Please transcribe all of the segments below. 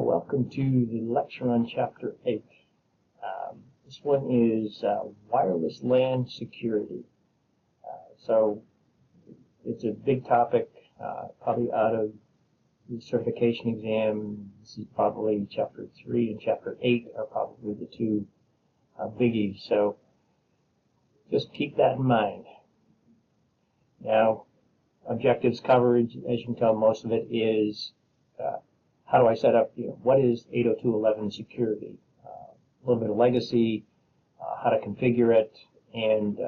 Welcome to the lecture on Chapter 8. This one is wireless LAN security. So it's a big topic, probably out of the certification exam. This is probably Chapter 3 and Chapter 8 are probably the two biggies. So just keep that in mind. Now, objectives coverage, as you can tell, most of it is how do I set up, what is 802.11 security? A little bit of legacy, how to configure it, and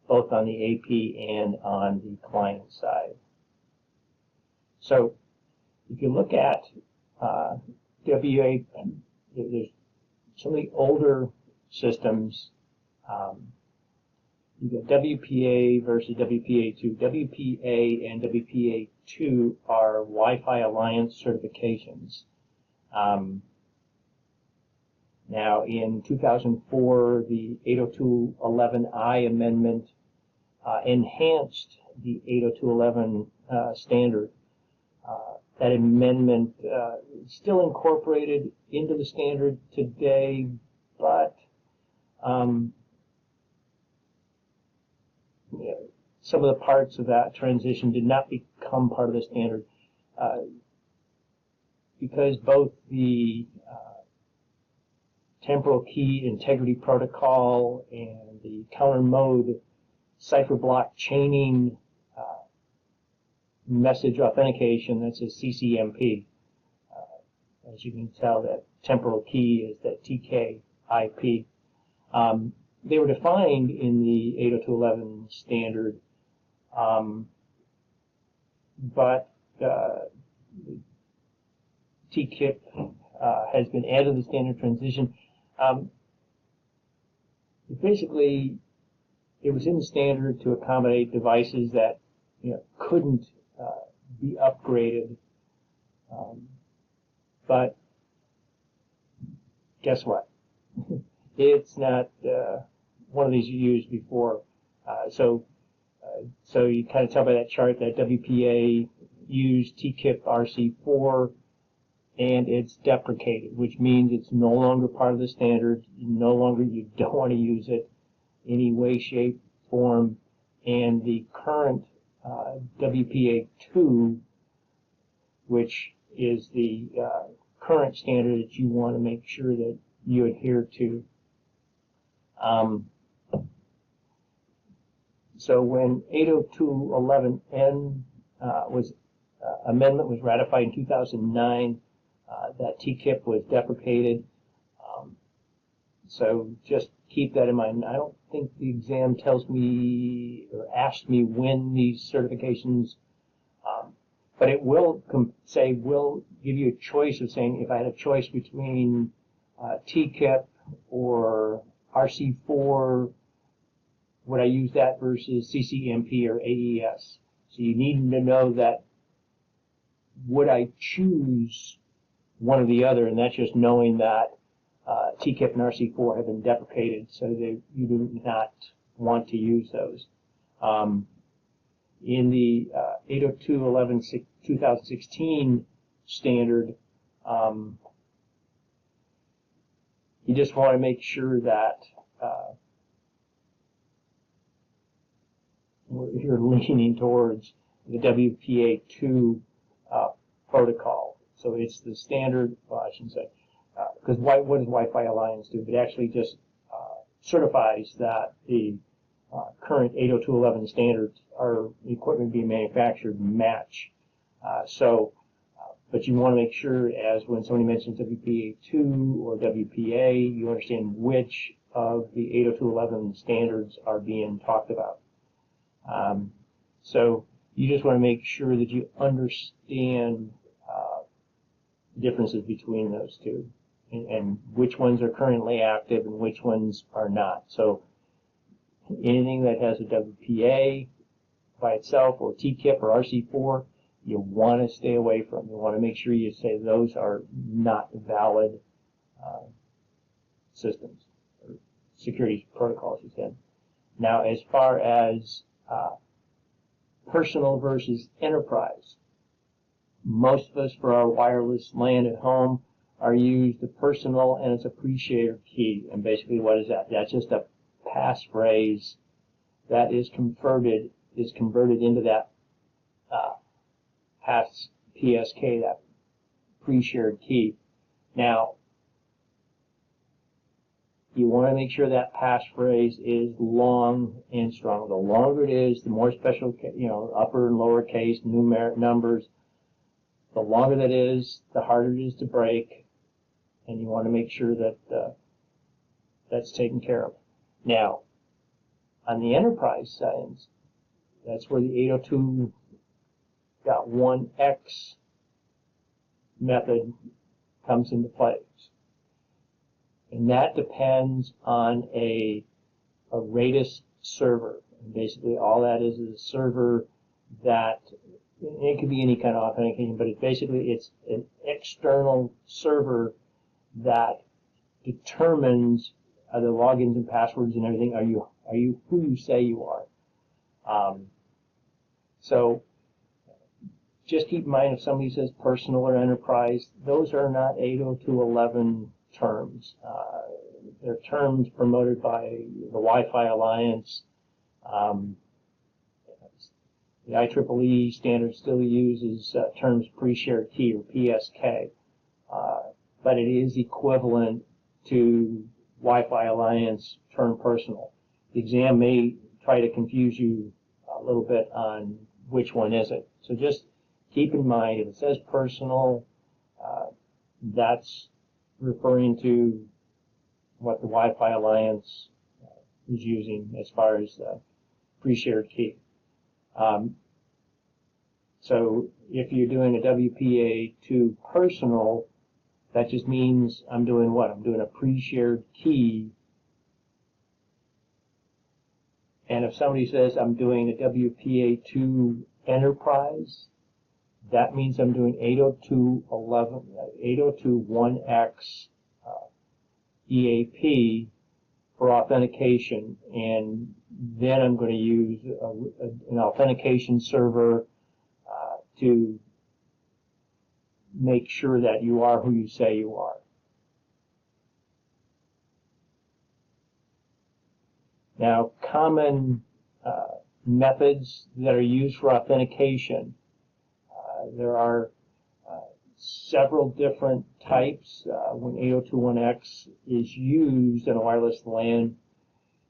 both on the AP and on the client side. So if you look at WA, there's some of the older systems. You've got WPA versus WPA2. WPA and WPA2 are Wi-Fi Alliance certifications. Now, in 2004, the 802.11i amendment enhanced the 802.11 standard. That amendment is still incorporated into the standard today, but some of the parts of that transition did not become part of the standard because both the temporal key integrity protocol and the counter mode cipher block chaining message authentication, that's a CCMP. As you can tell, that temporal key is that TK-IP. They were defined in the 802.11 standard, but TKIP has been added to the standard transition. Basically, it was in the standard to accommodate devices that couldn't be upgraded, but guess what? It's not one of these you used before. So you kind of tell by that chart that WPA used TKIP RC4 and it's deprecated, which means it's no longer part of the standard. You don't want to use it any way, shape, form. And the current WPA2, which is the current standard that you want to make sure that you adhere to. So when 802.11n amendment was ratified in 2009, that TKIP was deprecated. So just keep that in mind. I don't think the exam tells me or asks me when these certifications, but it will will give you a choice of saying, if I had a choice between TKIP or RC4, would I use that versus CCMP or AES? So you need to know that, would I choose one or the other, and that's just knowing that TKIP and RC4 have been deprecated, so that you do not want to use those. In the 802.11 2016 standard, you just want to make sure that you're leaning towards the WPA2 protocol. So it's the standard, well, I shouldn't say, because what does Wi-Fi Alliance do? It actually just certifies that the current 802.11 standards are equipment being manufactured match. But you want to make sure, as when somebody mentions WPA2 or WPA, you understand which of the 802.11 standards are being talked about. So you just want to make sure that you understand differences between those two, and which ones are currently active and which ones are not. So anything that has a WPA by itself, or TKIP or RC4, you want to stay away from. You want to make sure you say those are not valid systems or security protocols, you said. Now, as far as personal versus enterprise, most of us, for our wireless LAN at home, are used, the personal and its appreciator key. And basically what is that? That's just a passphrase that is converted into that PSK, that pre-shared key. Now, you want to make sure that passphrase is long and strong. The longer it is, the more special, upper and lower case, numeric numbers, the longer that is, the harder it is to break, and you want to make sure that that's taken care of. Now, on the enterprise side, that's where the 802.1x method comes into place. And that depends on a Ratus server. And basically all that is a server that, it could be any kind of authentication, but it's an external server that determines the logins and passwords and everything. Are you who you say you are? So just keep in mind, if somebody says personal or enterprise, those are not 802.11 terms. They're terms promoted by the Wi-Fi Alliance. The IEEE standard still uses terms pre-shared key, or PSK, but it is equivalent to Wi-Fi Alliance term personal. The exam may try to confuse you a little bit on which one is it. So just keep in mind, if it says personal, that's referring to what the Wi-Fi Alliance is using as far as the pre-shared key. So if you're doing a WPA2 personal, that just means I'm doing what? I'm doing a pre-shared key. And if somebody says I'm doing a WPA2 enterprise, that means I'm doing 802.1x EAP for authentication, and then I'm going to use an authentication server to make sure that you are who you say you are. Now, common methods that are used for authentication. There are several different types. When 802.1x is used in a wireless LAN,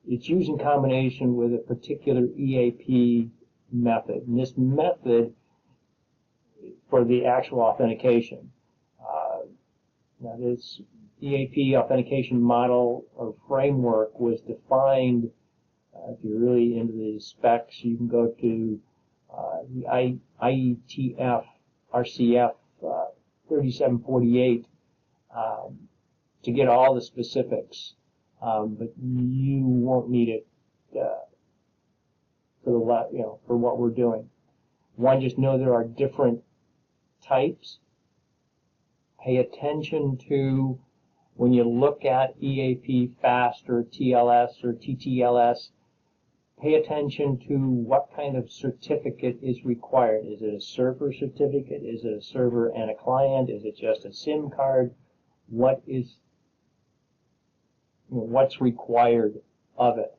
it's used in combination with a particular EAP method. And this method for the actual authentication. Now, this EAP authentication model or framework was defined, if you're really into the specs, you can go to the IETF RCF 3748 to get all the specifics, but you won't need it for what we're doing. One, just know there are different types. Pay attention to, when you look at EAP FAST or TLS or TTLS, pay attention to what kind of certificate is required. Is it a server certificate? Is it a server and a client? Is it just a SIM card? What's required of it?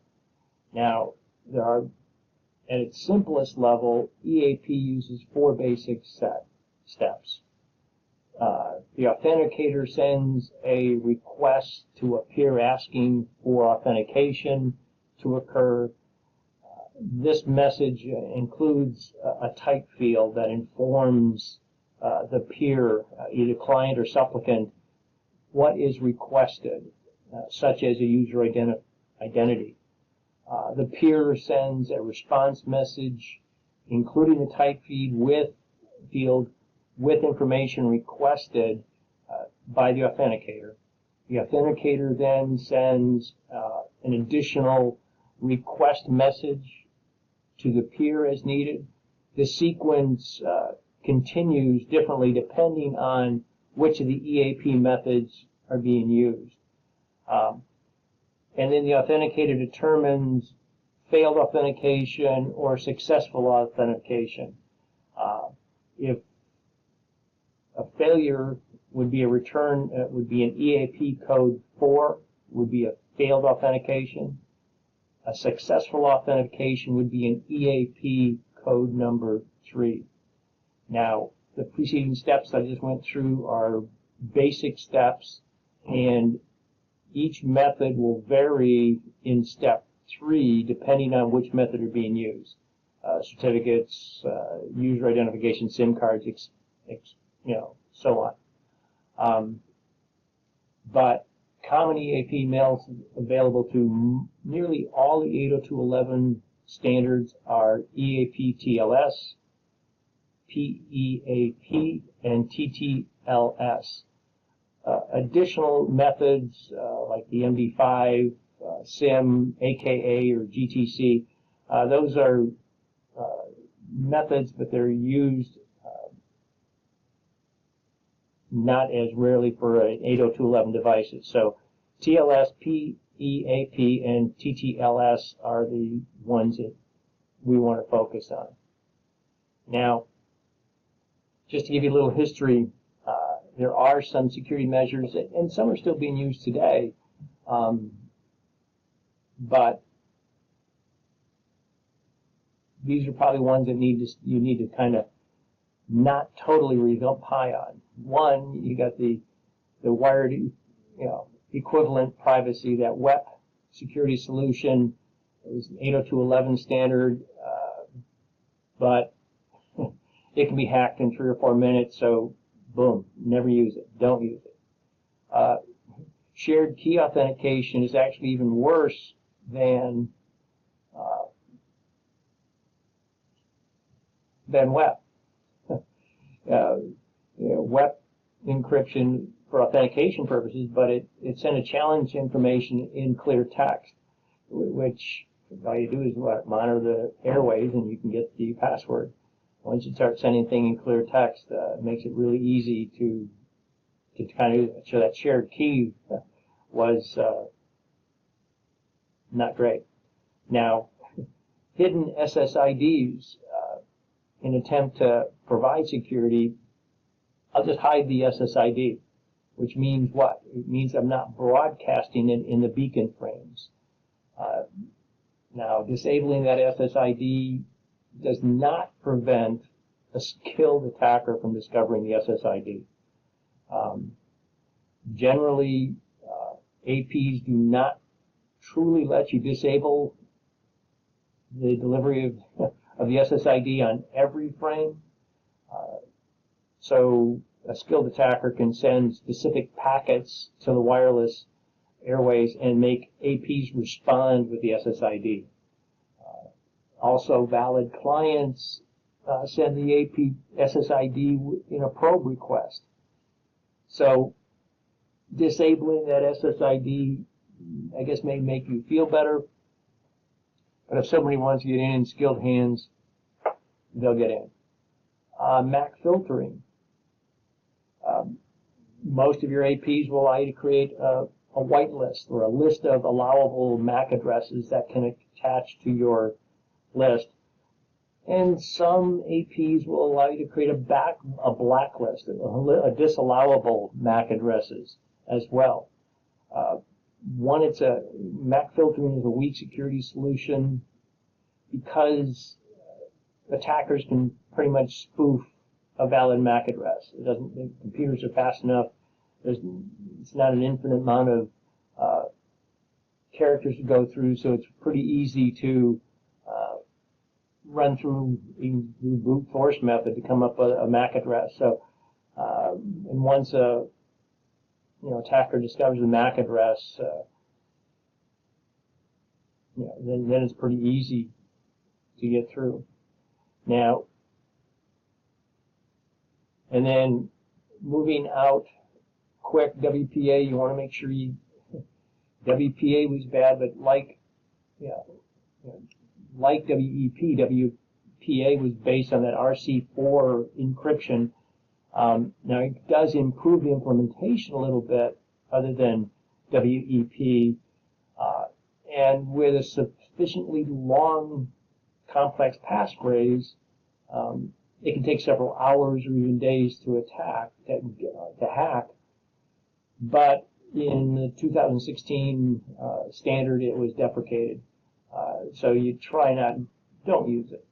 Now, there are, at its simplest level, EAP uses 4 basic steps. The authenticator sends a request to appear asking for authentication to occur. This message includes a type field that informs the peer, either client or supplicant, what is requested, such as a user identity. The peer sends a response message, including the type field with information requested by the authenticator. The authenticator then sends an additional request message to the peer as needed. The sequence continues differently depending on which of the EAP methods are being used. And then the authenticator determines failed authentication or successful authentication. If a failure would be a return, would be an EAP code 4, would be a failed authentication. A successful authentication would be an EAP code number 3. Now, the preceding steps I just went through are basic steps, and each method will vary in step 3 depending on which method are being used. Certificates, user identification, SIM cards, so on. But common EAP mails available to nearly all the 802.11 standards are EAP TLS, PEAP, and TTLS. Additional methods like the MD5, SIM, AKA, or GTC, those are methods, but they're used not as rarely for 802.11 devices. So TLS, PEAP, and TTLS are the ones that we want to focus on. Now, just to give you a little history, there are some security measures, and some are still being used today, but these are probably ones that you need to kind of not totally rely on. One, you got the wired, equivalent privacy, that WEP security solution. It was an 802.11 standard, but it can be hacked in 3 or 4 minutes, so boom, never use it, don't use it. Shared key authentication is actually even worse than WEP. WEP encryption for authentication purposes, but it sent a challenge information in clear text, which all you do is monitor the airways and you can get the password. Once you start sending anything in clear text, it makes it really easy to kind of show that shared key was not great. Now, hidden SSIDs, in an attempt to provide security, I'll just hide the SSID, which means what? It means I'm not broadcasting it in the beacon frames. Now, disabling that SSID does not prevent a skilled attacker from discovering the SSID. Generally, APs do not truly let you disable the delivery of the SSID on every frame. So a skilled attacker can send specific packets to the wireless airways and make APs respond with the SSID. Also, valid clients send the AP SSID in a probe request. So disabling that SSID, I guess, may make you feel better, but if somebody wants to get in skilled hands, they'll get in. MAC filtering. Most of your APs will allow you to create a whitelist or a list of allowable MAC addresses that can attach to your list. And some APs will allow you to create a blacklist, a disallowable MAC addresses as well. MAC filtering is a weak security solution because attackers can pretty much spoof a valid MAC address. The computers are fast enough. It's not an infinite amount of characters to go through, so it's pretty easy to run through the brute force method to come up with a MAC address. So, and once a attacker discovers the MAC address, then it's pretty easy to get through. Now, and then moving out quick, WPA, you want to make sure WPA was bad, but like WEP, WPA was based on that RC4 encryption. Now, it does improve the implementation a little bit, other than WEP, and with a sufficiently long, complex passphrase, it can take several hours or even days to hack. But in the 2016 standard, it was deprecated. So you don't use it.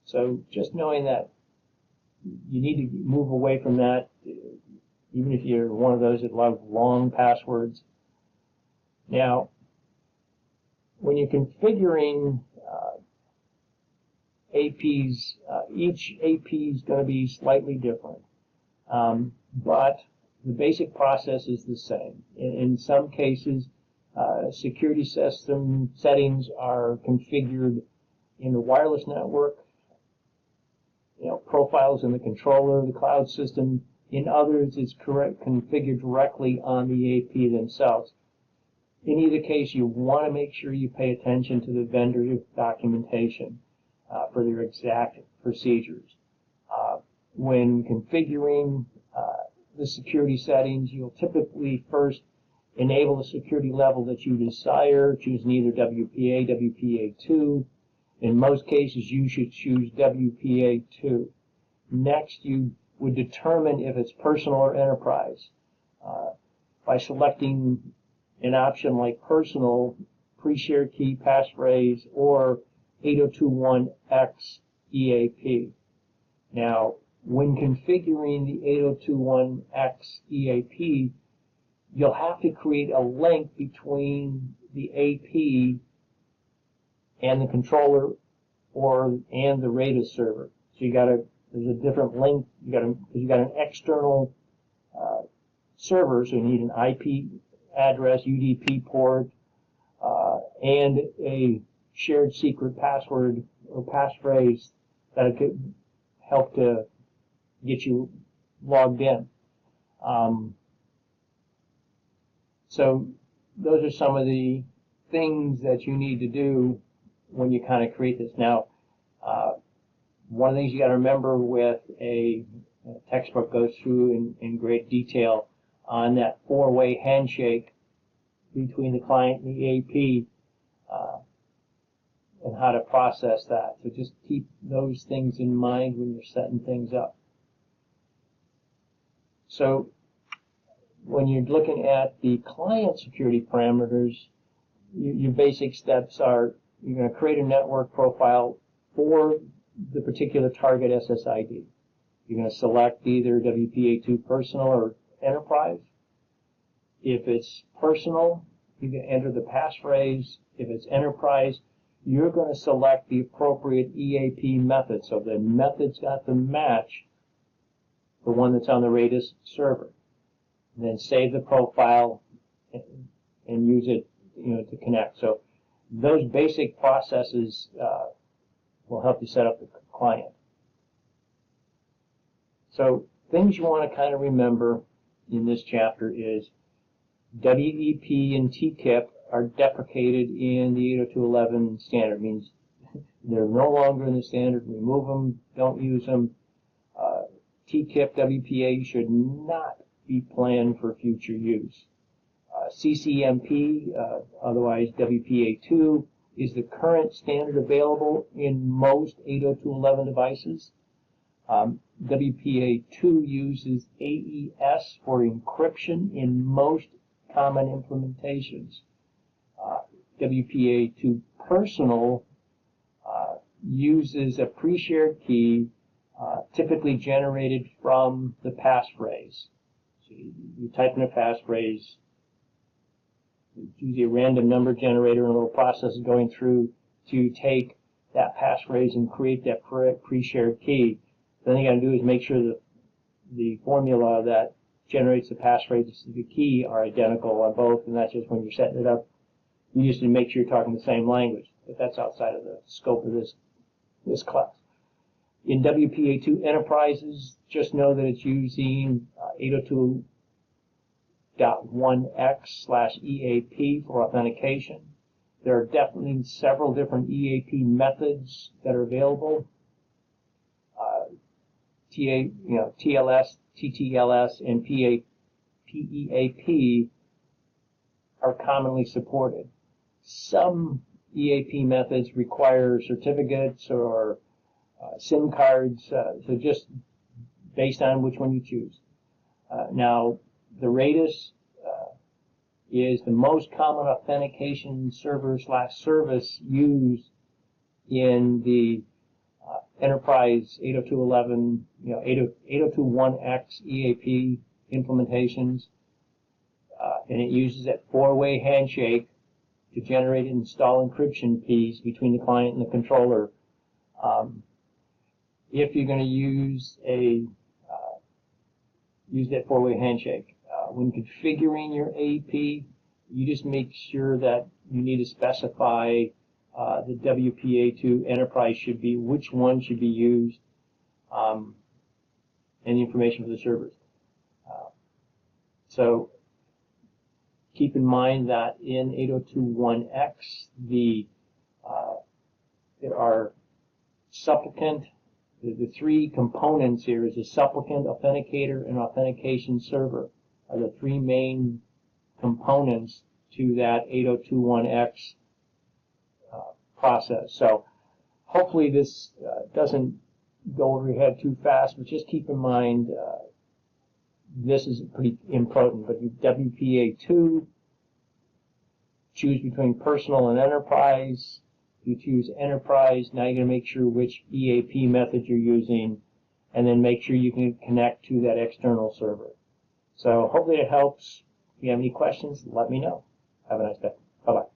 So just knowing that you need to move away from that, even if you're one of those that love long passwords. Now, when you're configuring APs, each AP is going to be slightly different, but the basic process is the same. In some cases, security system settings are configured in the wireless network, profiles in the controller, the cloud system. In others, it's configured directly on the AP themselves. In either case, you want to make sure you pay attention to the vendor documentation for their exact procedures. When configuring the security settings, you'll typically first enable the security level that you desire, choosing either WPA, WPA2. In most cases, you should choose WPA2. Next, you would determine if it's personal or enterprise by selecting an option like personal, pre-shared key, passphrase, or 8021X EAP. Now, when configuring the 8021X EAP, you'll have to create a link between the AP and the controller and the RAID server. So there's a different link. Because you got an external server, so you need an IP address, UDP port, and a shared secret password or passphrase that could help to get you logged in. So those are some of the things that you need to do when you kind of create this. Now, one of the things you got to remember with a textbook goes through in great detail on that four-way handshake between the client and the AP and how to process that. So just keep those things in mind when you're setting things up. So when you're looking at the client security parameters, your basic steps are you're going to create a network profile for the particular target SSID. You're going to select either WPA2 personal or enterprise. If it's personal, you can enter the passphrase. If it's enterprise, you're going to select the appropriate EAP method. So the method's got to match the one that's on the RAID server. And then save the profile and use it, to connect. So those basic processes will help you set up the client. So things you want to kind of remember in this chapter is WEP and TKIP are deprecated in the 802.11 standard. It means they're no longer in the standard. Remove them, don't use them. TKIP, WPA should not be planned for future use. CCMP, otherwise WPA2, is the current standard available in most 802.11 devices. WPA2 uses AES for encryption in most common implementations. WPA2 personal uses a pre-shared key typically generated from the passphrase. So you type in a passphrase, it's usually a random number generator, and a little process is going through to take that passphrase and create that pre-shared key. Then you got to do is make sure that the formula that generates the passphrase and the key are identical on both, and that's just when you're setting it up. You just need to make sure you're talking the same language, but that's outside of the scope of this class. In WPA2 enterprises, just know that it's using 802.1x/EAP for authentication. There are definitely several different EAP methods that are available. TLS, TTLS, and PEAP are commonly supported. Some EAP methods require certificates or SIM cards, so just based on which one you choose. Now, the Raidus is the most common authentication server/service used in the enterprise 802.11, 802.1x EAP implementations, and it uses that four-way handshake to generate and install encryption keys between the client and the controller. If you're going to use that four-way handshake, when configuring your AP, you just make sure that you need to specify the WPA2 enterprise should be, which one should be used, and the information for the servers. So keep in mind that in 802.1x, there are supplicant. The three components here is a supplicant, authenticator, and authentication server are the three main components to that 802.1x process. So hopefully this doesn't go over your head too fast, but just keep in mind this is pretty important. But you WPA2, choose between personal and enterprise. You choose enterprise. Now you're going to make sure which EAP method you're using, and then make sure you can connect to that external server. So hopefully it helps. If you have any questions, let me know. Have a nice day. Bye-bye.